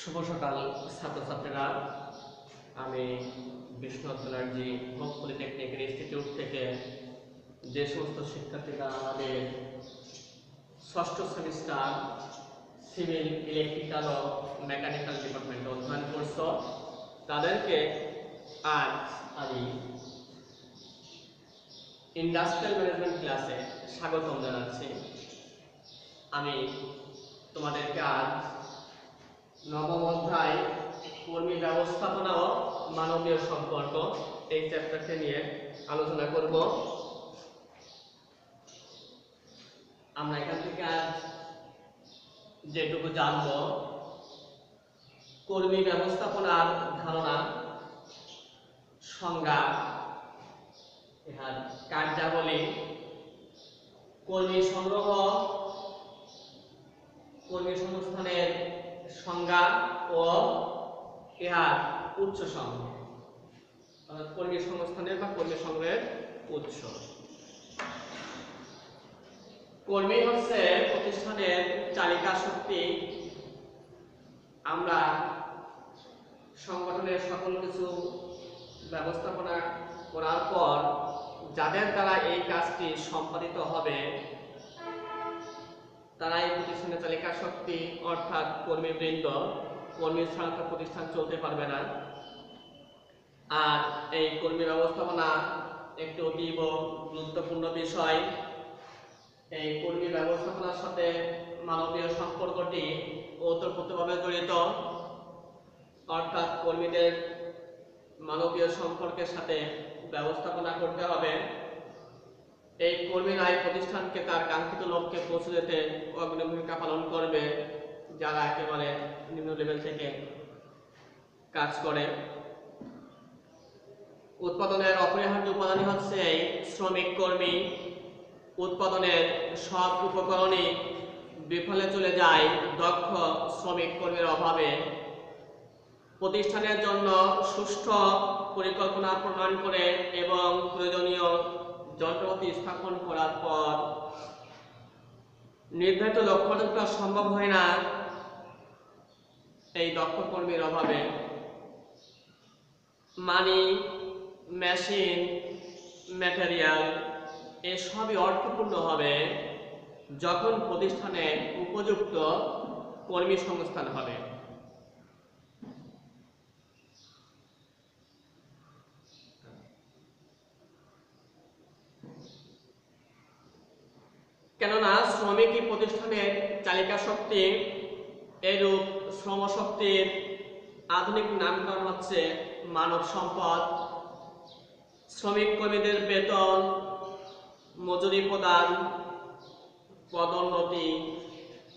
শুভ সকাল ছাত্রছাত্রীরা। আমি Biswanath Banerjee hope polytechnic institute থেকে যে সমস্ত শিক্ষার্থীরা আমাদের ষষ্ঠ সেমিস্টার সিভিল ইলেকট্রিক্যাল ও মেকানিক্যাল ডিপার্টমেন্টে অধ্যয়ন করছ, তাদেরকে আজ আমি ইন্ডাস্ট্রিয়াল ম্যানেজমেন্ট ক্লাসে স্বাগতম জানাচ্ছি। আমি তোমাদেরকে আজ নবম অধ্যায় কর্মী ব্যবস্থাপনা ও মানবীয় সম্পর্ক এই চ্যাপ্টারটি নিয়ে আলোচনা করব। আমরা এখান থেকে আজ যেটুকু জানব, কর্মী ব্যবস্থাপনার ধারণা, সংজ্ঞা, ইহার কার্যাবলী, কর্মী সংগ্রহ, কর্মী সংস্থানের সংজ্ঞা ও ইহার উৎস সমূহ, কর্মী সংস্থানের বা কর্মী সংগ্রহের উৎস। কর্মী হচ্ছে প্রতিষ্ঠানের চালিকা শক্তি। আমরা সংগঠনের সকল কিছু ব্যবস্থাপনা করার পর যাদের দ্বারা এই কাজটি সম্পাদিত হবে তারা এই প্রতিষ্ঠানের চালিকা শক্তি, অর্থাৎ কর্মীবৃন্দ। কর্মী ছাড়া তো প্রতিষ্ঠান চলতে পারবে না। আর এই কর্মী ব্যবস্থাপনা একটি অতীব গুরুত্বপূর্ণ বিষয়। এই কর্মী ব্যবস্থাপনার সাথে মানবীয় সম্পর্কটি ওতপ্রোতভাবে জড়িত, অর্থাৎ কর্মীদের মানবীয় সম্পর্কের সাথে ব্যবস্থাপনা করতে হবে। এই কর্মীরাই প্রতিষ্ঠানকে তার কাঙ্ক্ষিত লক্ষ্যে পৌঁছে যেতে অগ্রণী ভূমিকা পালন করবে, যারা একেবারে নিম্ন লেভেল থেকে কাজ করে। উৎপাদনের অপরিহার্য উপাদানই হচ্ছে এই শ্রমিক কর্মী। উৎপাদনের সব উপকরণই বিফলে চলে যায় দক্ষ শ্রমিক কর্মীর অভাবে। প্রতিষ্ঠানের জন্য সুষ্ঠু পরিকল্পনা প্রণয়ন করে এবং প্রয়োজনীয় যন্ত্রপাতি স্থাপন করার পর নির্ধারিত লক্ষ্য অর্জন করা সম্ভব হয় না এই দক্ষ কর্মীর অভাবে। মানি, মেশিন, ম্যাটেরিয়াল এসবই অর্থপূর্ণ হবে যখন প্রতিষ্ঠানে উপযুক্ত কর্মী সংস্থান হবে। কেননা শ্রমিকই প্রতিষ্ঠানের চালিকা শক্তি। এরূপ শ্রমশক্তির আধুনিক নামকরণ হচ্ছে মানব সম্পদ। শ্রমিক কর্মীদের বেতন, মজুরি প্রদান, পদোন্নতি,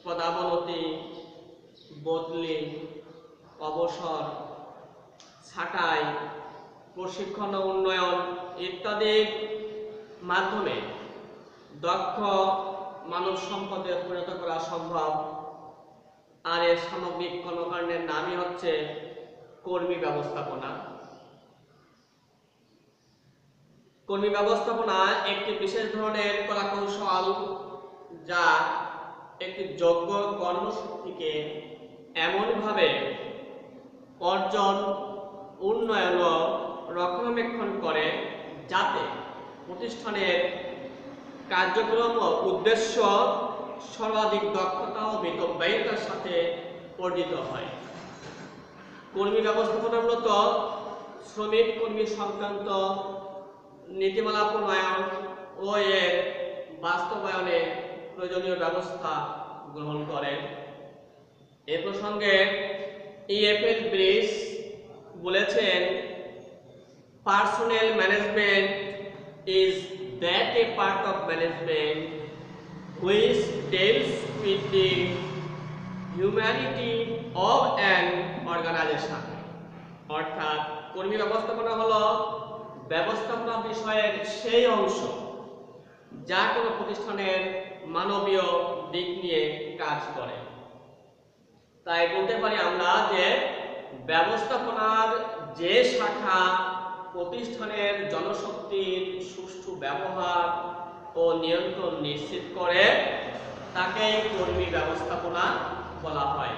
পদাবনতি, বদলি, অবসর, ছাঁটাই, প্রশিক্ষণ ও উন্নয়ন ইত্যাদির মাধ্যমে দক্ষ মানব সম্পদে পরিণত করা সম্ভব। আর এর সামগ্রিক কর্মকাণ্ডের নামই হচ্ছে কর্মী ব্যবস্থাপনা। কর্মী ব্যবস্থাপনা একটি বিশেষ ধরনের কলাকৌশল, যা একটি যোগ্য কর্মশক্তিকে এমনভাবে অর্জন, উন্নয়ন ও রক্ষণাবেক্ষণ করে যাতে প্রতিষ্ঠানের কার্যক্রম ও উদ্দেশ্য সর্বাধিক দক্ষতা ও মিতব্যয়িতার সাথে অর্জিত হয়। কর্মী ব্যবস্থাপনা মূলত শ্রমিক কর্মী সংক্রান্ত নীতিমালা প্রণয়ন ও এর বাস্তবায়নে প্রয়োজনীয় ব্যবস্থা গ্রহণ করে। এ প্রসঙ্গে ইএফএল ব্রিস বলেছেন, personnel management is that a part of management which deals with the humanity of an organization। অর্থাৎ কর্মী ব্যবস্থাপনা হলো ব্যবস্থাপনা বিষয়ের সেই অংশ যা কোনো প্রতিষ্ঠানের মানবীয় দিক নিয়ে কাজ করে। তাই বলতে পারি আমরা যে ব্যবস্থাপনার যে শাখা প্রতিষ্ঠানের জনশক্তির সুষ্ঠু ব্যবহার ও নিয়ন্ত্রণ নিশ্চিত করে তাকেই কর্মী ব্যবস্থাপনা বলা হয়।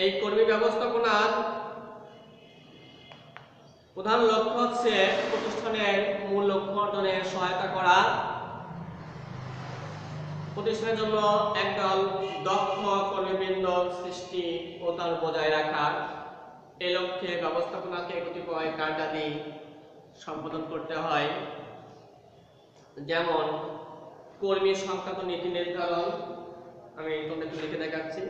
এই কর্মী ব্যবস্থাপনার প্রধান লক্ষ্য হচ্ছে প্রতিষ্ঠানের মূল লক্ষ্য অর্জনে সহায়তা করা, প্রতিষ্ঠানের জন্য একদল দক্ষ কর্মীবৃন্দ সৃষ্টি ও তার বজায় রাখা। এই লক্ষ্যে ব্যবস্থাপনাকে কতিপয় কার্যাদি সম্পাদন করতে হয়, যেমন কর্মী সংক্রান্ত নীতি নির্ধারণ। আমি তোমাদের লিখে দেখাচ্ছি।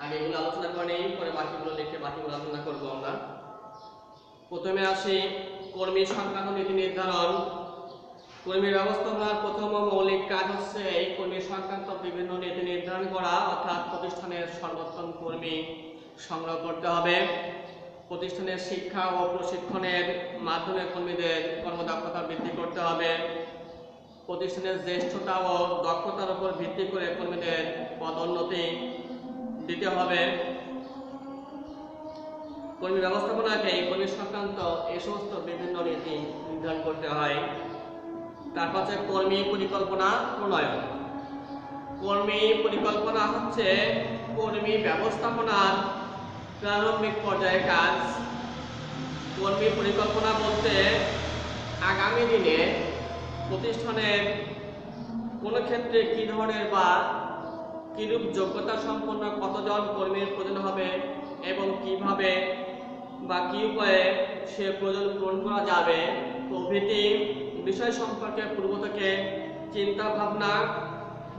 আমি এগুলো আলোচনা করে নেই, পরে বাকিগুলো লিখে বাকিগুলো আলোচনা করবো আমরা। প্রথমে আসি কর্মী সংক্রান্ত নীতি নির্ধারণ। কর্মী ব্যবস্থাপনার প্রথম ও মৌলিক কাজ হচ্ছে এই কর্মী সংক্রান্ত বিভিন্ন নীতি নির্ধারণ করা, অর্থাৎ প্রতিষ্ঠানের সর্বোত্তম কর্মী সংগ্রহ করতে হবে। প্রতিষ্ঠানের শিক্ষা ও প্রশিক্ষণের মাধ্যমে কর্মীদের কর্মদক্ষতা বৃদ্ধি করতে হবে। প্রতিষ্ঠানের জ্যেষ্ঠতা ও দক্ষতার উপর ভিত্তি করে কর্মীদের পদোন্নতি দিতে হবে। কর্মী ব্যবস্থাপনাকে কর্মী সংক্রান্ত এই সমস্ত বিভিন্ন নীতি নির্ধারণ করতে হয়। তারপর হচ্ছে কর্মী পরিকল্পনা প্রণয়ন। কর্মী পরিকল্পনা হচ্ছে কর্মী ব্যবস্থাপনার প্রারম্ভিক পর্যায়ের কাজ। কর্মী পরিকল্পনা বলতে আগামী দিনে প্রতিষ্ঠানের কোনো ক্ষেত্রে কী ধরনের বা কিরূপ যোগ্যতা সম্পন্ন কতজন কর্মীর প্রয়োজন হবে এবং কিভাবে বা কী উপায়ে সে প্রয়োজন পূরণ করা যাবে প্রভৃতি বিষয় সম্পর্কে পূর্ব থেকে চিন্তা ভাবনা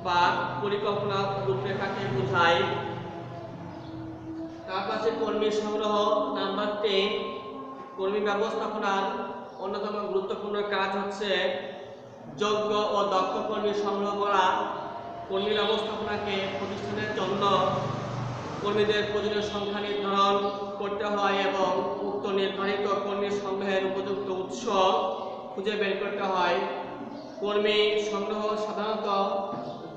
বা পরিকল্পনা রূপরেখাকে বোঝায়। তার পাশে কর্মী সংগ্রহ নাম্বার 3। কর্মী ব্যবস্থাপনার অন্যতম গুরুত্বপূর্ণ কাজ হচ্ছে যোগ্য ও দক্ষ কর্মী সংগ্রহ করা। কর্মী ব্যবস্থাপনাকে প্রতিষ্ঠানের জন্য কর্মীদের প্রয়োজনীয় সংখ্যা নির্ধারণ করতে হয় এবং উক্ত নির্ধারিত কর্মী সংগ্রহের উপযুক্ত উৎস খুঁজে বের করতে হয়। কর্মী সংগ্রহ সাধারণত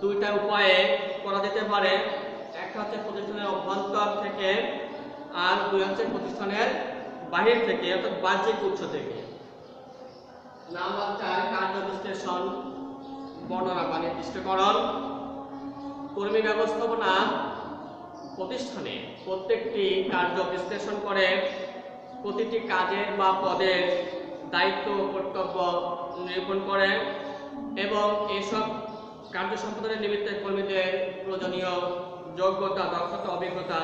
দুইটা উপায়ে করা যেতে পারে। একটা হচ্ছে প্রতিষ্ঠানের অভ্যন্তর থেকে, আর দুই হচ্ছে প্রতিষ্ঠানের বাহির থেকে, অর্থাৎ বাহ্যিক উৎস থেকে। নাম্বার 4, কার্য বিশ্লেষণ, বর্ণনা বা নির্দিষ্টকরণ। কর্মী ব্যবস্থাপনা প্রতিষ্ঠানে প্রত্যেকটি কার্য বিশ্লেষণ করে প্রতিটি কাজের বা পদের দায়িত্ব কর্তব্য নিরূপণ করে এবং এসব কার্য সম্পাদনের নিমিত্তে কর্মীদের প্রয়োজনীয় যোগ্যতা, দক্ষতা, অভিজ্ঞতা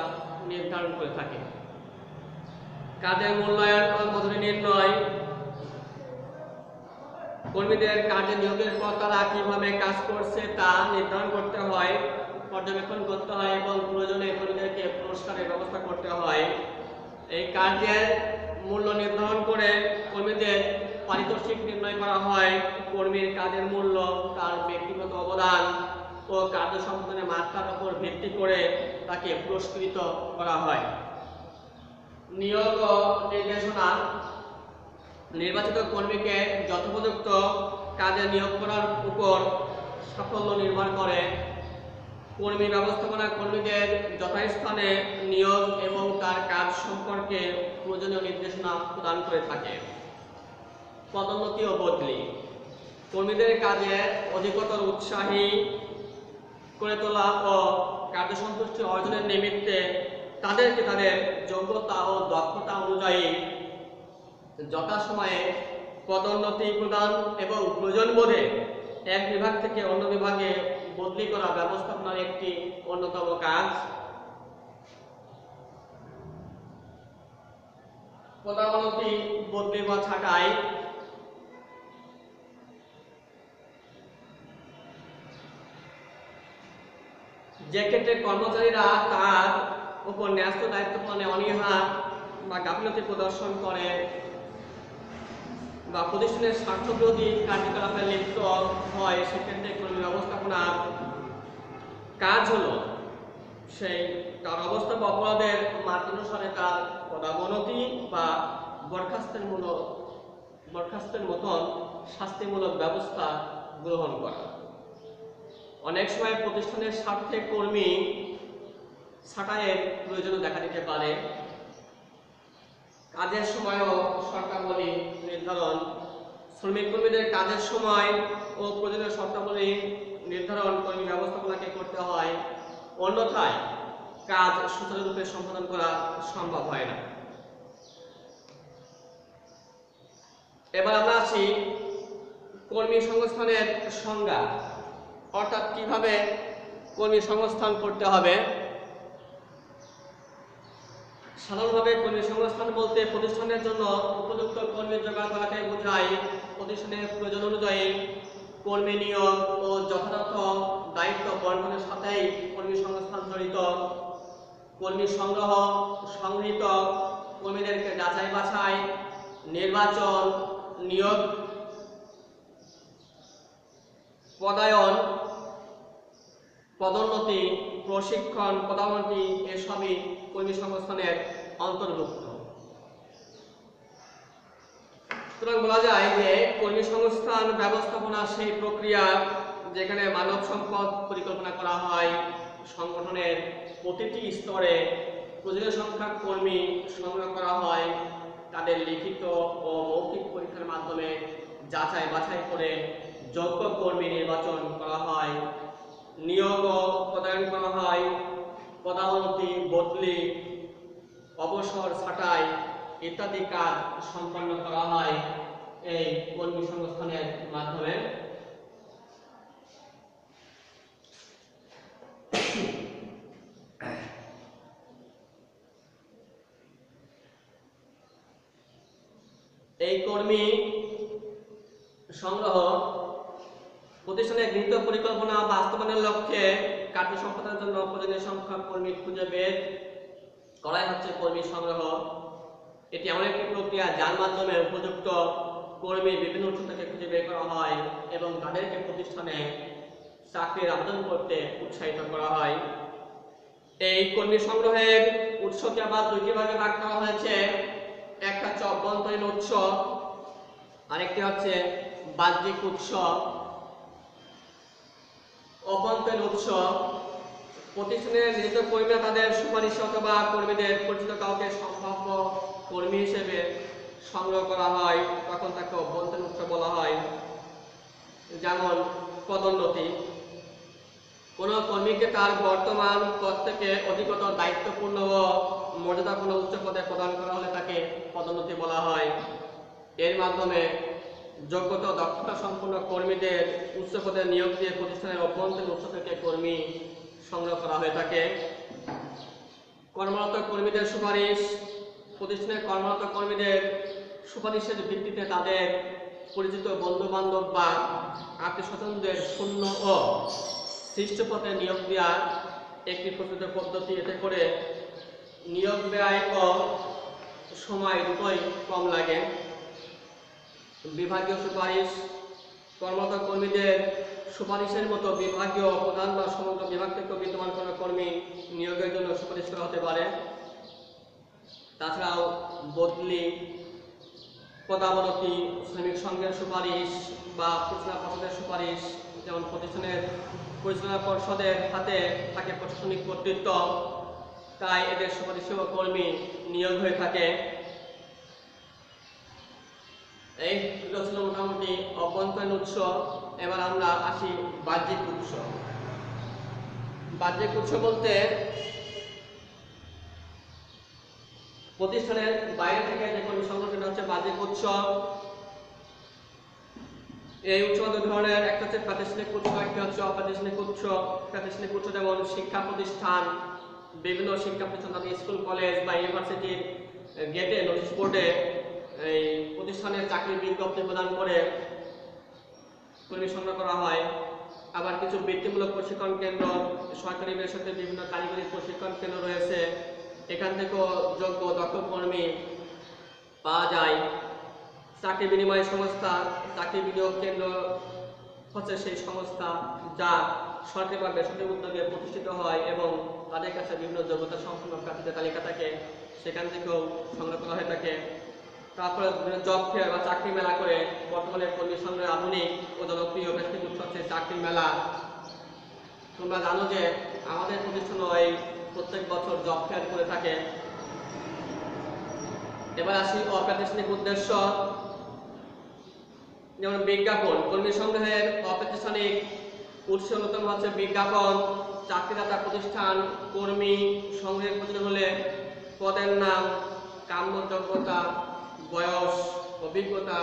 নির্ধারণ করে থাকে। কাজের মূল্যায়ন ও মজুরি নির্ণয়। কর্মীদের কাজে নিয়োগের পর তারা কিভাবে কাজ করছে তা নির্ধারণ করতে হয়, পর্যবেক্ষণ করতে হয় এবং প্রয়োজনে কর্মীদেরকে পুরস্কারের ব্যবস্থা করতে হয়। এই কাজের মূল্য নির্ধারণ করে কর্মীদের পারিতোষিক নির্ণয় করা হয়। কর্মীর কাজের মূল্য তার ব্যক্তিগত অবদান ও কার্য সম্পাদনের মাত্রার উপর ভিত্তি করে তাকে পুরস্কৃত করা হয়। নিয়োগ ও নির্দেশনা। নির্বাচিত কর্মীকে যথোপযুক্ত কাজে নিয়োগ করার উপর সাফল্য নির্ভর করে। কর্মী ব্যবস্থাপনা কর্মীদের যথাস্থানে নিয়োগ এবং তার কাজ সম্পর্কে প্রয়োজনীয় নির্দেশনা প্রদান করে থাকে। পদোন্নতি ও বদলি। কর্মীদের কাজে অধিকতর উৎসাহী করে তোলা ও কার্যসন্তুষ্টি অর্জনের নিমিত্তে তাদেরকে তাদের যোগ্যতা ও দক্ষতা অনুযায়ী যথাসময়ে পদোন্নতি প্রদান এবং প্রয়োজন বোধে এক বিভাগ থেকে অন্য বিভাগে বদলি করা ব্যবস্থাপনার একটি অন্যতম কাজ। পদোন্নতি, বদলি বা ছাঁটাই। যে ক্ষেত্রে কর্মচারীরা তার উপর ন্যস্ত দায়িত্ব পালনে অনীহা বা গাফিলতি প্রদর্শন করে বা প্রতিষ্ঠানের স্বার্থবিরোধী কার্যকলাপে লিপ্ত হয়, সেক্ষেত্রে কর্মী ব্যবস্থাপনার কাজ হলো সেই তার অবস্থা বা অপরাধের মাত্রানুসারে তার পদোন্নতি বা বরখাস্তের মতন শাস্তিমূলক ব্যবস্থা গ্রহণ করা। অনেক সময় প্রতিষ্ঠানের স্বার্থে কর্মী ছাঁটাইয়ের প্রয়োজন দেখা দিতে পারে। কাজের সময়ও শর্তাবলী নির্ধারণ। শ্রমিক কর্মীদের কাজের সময় ও প্রয়োজনীয় শর্তাবলী নির্ধারণ কর্মী ব্যবস্থাপনাকে করতে হয়, অন্যথায় কাজ সুচারুরূপে সম্পাদন করা সম্ভব হয় না। এবার আমরা আসি কর্মী সংস্থানের সংজ্ঞা, অর্থাৎ কিভাবে কর্মী সংস্থান করতে হবে। সাধারণভাবে কর্মী সংস্থান বলতে প্রতিষ্ঠানের জন্য উপযুক্ত কর্মী জোগাড় করাকে বোঝায়। প্রতিষ্ঠানের প্রয়োজন অনুযায়ী কর্মী নিয়োগ ও যথাযথ দায়িত্ব বন্টনের সাথেই কর্মী সংস্থান জড়িত। কর্মী সংগ্রহ, সংগৃহীত কর্মীদেরকে যাচাই বাছাই, নির্বাচন, নিয়োগ, পদায়ন, পদোন্নতি, প্রশিক্ষণ, পদোন্নতি এসবই কর্মী সংস্থানের অন্তর্ভুক্ত। সুতরাং বলা যায় যে কর্মী সংস্থান ব্যবস্থাপনা সেই প্রক্রিয়া যেখানে মানব সম্পদ পরিকল্পনা করা হয়, সংগঠনের প্রতিটি স্তরে প্রয়োজনীয় সংখ্যক কর্মী সংগ্রহ করা হয়, তাদের লিখিত ও মৌখিক পরীক্ষার মাধ্যমে যাচাই বাছাই করে যোগ্য কর্মী নির্বাচন করা হয়, নিয়োগ ও পদায়ন করা হয়, পদোন্নতি, বদলি, অবসর, ছাঁটাই ইত্যাদি কাজ সম্পন্ন করা হয় এই কর্মী সংস্থানের মাধ্যমে। এই কর্মী সংগ্রহ প্রতিষ্ঠানের গৃহীত পরিকল্পনা বাস্তবায়নের লক্ষ্যে কার্য সম্পাদনের জন্য প্রয়োজনীয় সংখ্যক কর্মী খুঁজে বের করাই হচ্ছে কর্মী সংগ্রহ। এটি এমন একটি প্রক্রিয়া যার মাধ্যমে উপযুক্ত কর্মী বিভিন্ন উৎস থেকে খুঁজে বের করা হয় এবং তাদেরকে প্রতিষ্ঠানে চাকরির আবেদন করতে উৎসাহিত করা হয়। এই কর্মী সংগ্রহের উৎসকে আবার দুইটি ভাগে ভাগ করা হয়েছে। একটা হচ্ছে অভ্যন্তরীণ উৎস, আরেকটি হচ্ছে বাহ্যিক উৎস। অভ্যন্তরীণ উৎস প্রতিষ্ঠানের নিযুক্ত কর্মীরা তাদের সুপারিশ অথবা কর্মীদের পরিচিত কাউকে সম্ভাব্য কর্মী হিসেবে সংগ্রহ করা হয়, তখন তাকে অভ্যন্তরীণ উৎস বলা হয়। যেমন পদোন্নতি, কোনো কর্মীকে তার বর্তমান পদ থেকে অধিকতর দায়িত্বপূর্ণ ও মর্যাদাপূর্ণ উচ্চ পদে প্রদান করা হলে তাকে পদোন্নতি বলা হয়। এর মাধ্যমে যোগ্যতা ও দক্ষতা সম্পন্ন কর্মীদের উচ্চ পদে নিয়োগ দিয়ে প্রতিষ্ঠানের অভ্যন্তরীণ উৎস থেকে কর্মী সংগ্রহ করা হয়ে থাকে। কর্মরত কর্মীদের সুপারিশ, প্রতিষ্ঠানের কর্মরত কর্মীদের সুপারিশের ভিত্তিতে তাদের পরিচিত বন্ধু বান্ধব বা আত্মীয় স্বজনদের শূন্য ও সৃষ্ট পদে নিয়োগ দেওয়ার একটি প্রচলিত পদ্ধতি। এতে করে নিয়োগ ব্যয় ও সময় দুটোই কম লাগে। বিভাগীয় সুপারিশ, কর্মরত কর্মীদের সুপারিশের মতো বিভাগীয় প্রধান বা সমগ্র বিভাগ থেকে বিদ্যমান কোনো কর্মী নিয়োগের জন্য সুপারিশ করা হতে পারে। তাছাড়াও বদলি, পদাবনতি, শ্রমিক সংঘের সুপারিশ বা পরিচালনা পর্ষদের সুপারিশ, যেমন প্রতিষ্ঠানের পরিচালনা পর্ষদের হাতে থাকে প্রশাসনিক কর্তৃত্ব, তাই এদের সুপারিশেও কর্মী নিয়োগ হয়ে থাকে। এই দুটো ছিল মোটামুটি অভ্যন্তরীণ উৎস। এবার আমরা আসি বাহ্যিক উৎস। বাহ্যিক উৎস বলতে প্রতিষ্ঠানের বাইরে থেকে যে কর্মী সংগ্রহ হচ্ছে বাহ্যিক উৎস। এই উৎস দুই ধরনের, একটা হচ্ছে প্রাতিষ্ঠানিক উৎস, একটা হচ্ছে অপ্রাতিষ্ঠানিক উৎস। প্রাতিষ্ঠানিক উৎস যেমন শিক্ষা প্রতিষ্ঠান, বিভিন্ন শিক্ষা প্রতিষ্ঠান, স্কুল, কলেজ বা ইউনিভার্সিটির গেটে নোটিশ বোর্ডে এই প্রতিষ্ঠানের চাকরির বিজ্ঞপ্তি প্রদান করে কর্মী সংগ্রহ করা হয়। আবার কিছু বৃত্তিমূলক প্রশিক্ষণ কেন্দ্র, সরকারি বেসরকারি বিভিন্ন কারিগরি প্রশিক্ষণ কেন্দ্র রয়েছে, এখান থেকেও যোগ্য দক্ষ কর্মী পাওয়া যায়। চাকরি বিনিময় সংস্থা, চাকরি বিনিয়োগ কেন্দ্র হচ্ছে সেই সংস্থা যা সরকারি বা বেসরকারি উদ্যোগে প্রতিষ্ঠিত হয় এবং তাদের কাছে বিভিন্ন যোগ্যতা সম্পন্ন প্রার্থীদের তালিকা থাকে, সেখান থেকেও সংগ্রহ করা হয়ে থাকে। তারপরে জব ফেয়ার বা চাকরি মেলা করে বর্তমানে কর্মী সংগ্রহের আধুনিক ও জনপ্রিয় বেশ কিছু উৎস হচ্ছে চাকরি মেলা। তোমরা জানো যে আমাদের প্রতিষ্ঠানও এই প্রত্যেক বছর জব ফেয়ার করে থাকে। এবার আসি অপ্রাতিষ্ঠানিক উদ্দেশ্য। যেমন বিজ্ঞাপন, কর্মী সংগ্রহের অপ্রাতিষ্ঠানিক উৎস অন্যতম হচ্ছে বিজ্ঞাপন। চাকরিদাতা প্রতিষ্ঠান কর্মী সংগ্রহের প্রয়োজন হলে পদের নাম, কাম্য যোগ্যতা, বয়স, অভিজ্ঞতা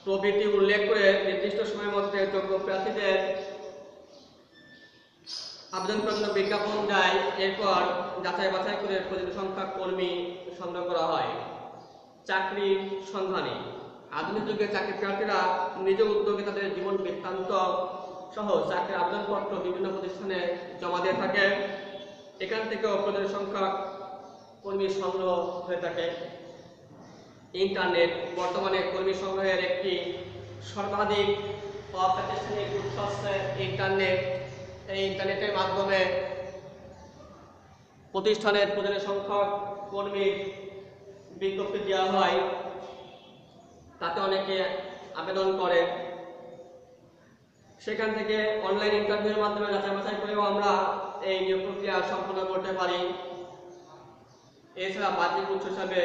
প্রভৃতি উল্লেখ করে নির্দিষ্ট সময়ের মধ্যে যোগ্য প্রার্থীদের আবেদন করার জন্য বিজ্ঞাপন দেয়। এরপর যাচাই বাছাই করে প্রয়োজনীয় সংখ্যক কর্মী সংগ্রহ করা হয়। চাকরি সন্ধানী, আধুনিক যুগে চাকরি প্রার্থীরা নিজ উদ্যোগে তাদের জীবন বৃত্তান্ত সহ চাকরির আবেদনপত্র বিভিন্ন প্রতিষ্ঠানে জমা দিয়ে থাকে। এখান থেকেও প্রয়োজনীয় সংখ্যক কর্মী সংগ্রহ হয়ে থাকে। ইন্টারনেট, বর্তমানে কর্মী সংগ্রহের একটি সর্বাধিক অপ্রাতিষ্ঠানিক উৎস হচ্ছে ইন্টারনেট। এই ইন্টারনেটের মাধ্যমে প্রতিষ্ঠানের প্রয়োজনীয় সংখ্যক কর্মীর বিজ্ঞপ্তি দেওয়া হয়, তাতে অনেকে আবেদন করে। সেখান থেকে অনলাইন ইন্টারভিউর মাধ্যমে যাচাই বাছাই করেও আমরা এই নিয়োগ প্রক্রিয়া সম্পন্ন করতে পারি। এছাড়া বাহ্যিক উৎস হিসাবে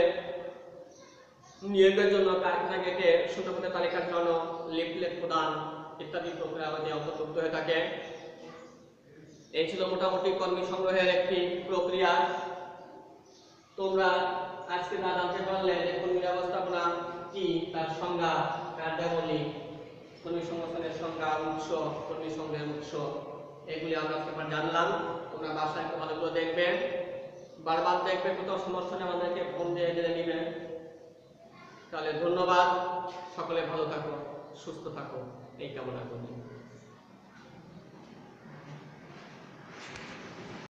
নিয়োগের জন্য কারখানা গেটে শূন্যপদের তালিকার জন্য লিফলেট প্রদান ইত্যাদি প্রক্রিয়া আমাদের অন্তর্ভুক্ত হয়ে থাকে। এই ছিল মোটামুটি কর্মী সংগ্রহের একটি প্রক্রিয়া। তোমরা আজকে না জানতে পারলে যে কর্মী ব্যবস্থাপনা কি, তার সংজ্ঞা, কার্যাবলী, কর্মী সংগঠনের সংজ্ঞা, উৎস, কর্মী সংগ্রহের উৎস, এগুলি আমরা আজকে জানলাম। তোমরা বাসায় একটু ভালো করে দেখবে, বারবার দেখবে, কোথাও সমস্যা নেই আমাদেরকে ফোন দিয়ে জেনে নিবে। তাহলে ধন্যবাদ, সকলে ভালো থাকো, সুস্থ থাকো, এই কামনা করি।